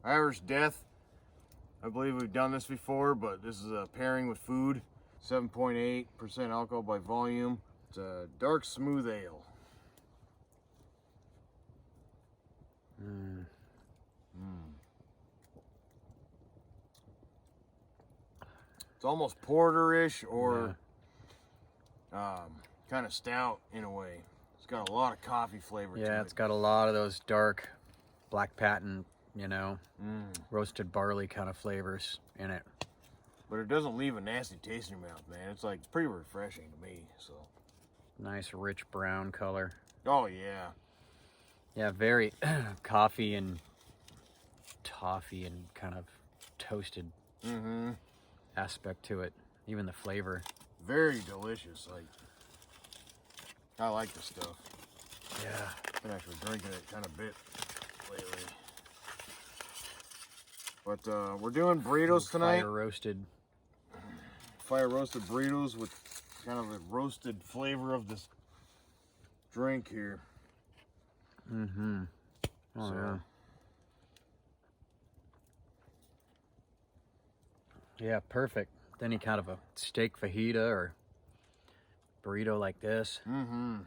Irish Death. I believe we've done this before, but this is a pairing with food. 7.8% alcohol by volume. It's a dark smooth ale. It's almost porter-ish or kind of stout in a way. It's got a lot of coffee flavor to it. Yeah, it's got a lot of those dark black patent, you know, roasted barley kind of flavors in it. But it doesn't leave a nasty taste in your mouth, man. It's like, it's pretty refreshing to me, so. Nice rich brown color. Oh, yeah. Yeah, very coffee and toffee and kind of toasted aspect to it. Even the flavor. Very delicious. Like, I like this stuff. Yeah. I've been actually drinking it kind of bit lately. But we're doing burritos tonight. Fire roasted burritos with kind of a roasted flavor of this drink here. Oh, so, yeah. Yeah, perfect. Any kind of a steak fajita or burrito like this. And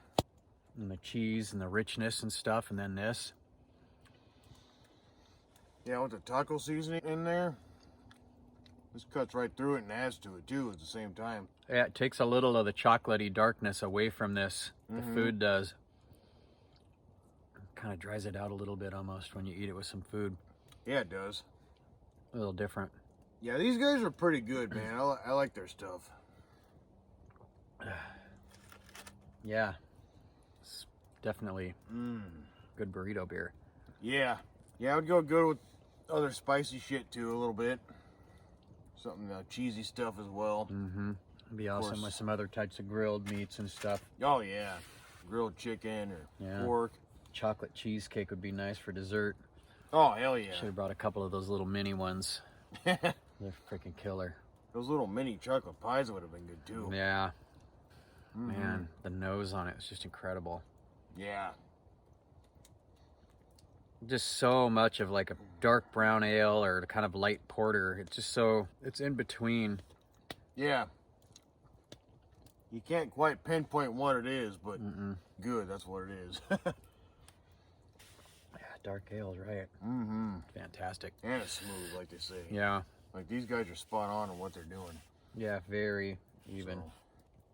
the cheese and the richness and stuff, and then this. Yeah, with the taco seasoning in there, this cuts right through it and adds to it too at the same time. Yeah, it takes a little of the chocolatey darkness away from this. The food does. Kind of dries it out a little bit almost when you eat it with some food. Yeah, it does. A little different. Yeah, these guys are pretty good, man. I like their stuff. Yeah. It's definitely good burrito beer. Yeah. Yeah, I would go good with other spicy shit too a little bit. Something cheesy stuff as well. It'd be awesome with some other types of grilled meats and stuff. Oh, yeah. Grilled chicken or pork. Chocolate cheesecake would be nice for dessert. Oh, hell yeah. Should have brought a couple of those little mini ones. They're freaking killer. Those little mini chocolate pies would have been good too. Yeah. Man, the nose on it is just incredible. Yeah. Just so much of like a dark brown ale or kind of light porter. It's just so, it's in between. Yeah. You can't quite pinpoint what it is, but good, that's what it is. Yeah, dark ale's right. Fantastic. And it's smooth, like they say. Yeah. Like these guys are spot on what they're doing. Yeah, very even. So.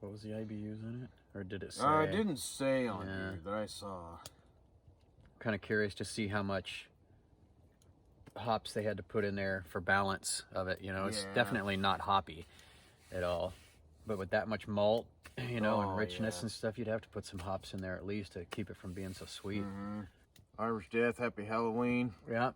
What was the IBUs in it? Or did it say? It didn't say on here that I saw. Kind of curious to see how much hops they had to put in there for balance of it. You know, it's definitely not hoppy at all. But with that much malt, you know, and richness and stuff, you'd have to put some hops in there at least to keep it from being so sweet. Irish Death, happy Halloween. Yeah.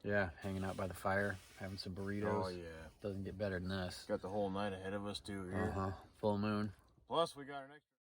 Yeah, hanging out by the fire, having some burritos. Oh, yeah. Doesn't get better than this. Got the whole night ahead of us, too, here. Full moon. Plus, we got an extra...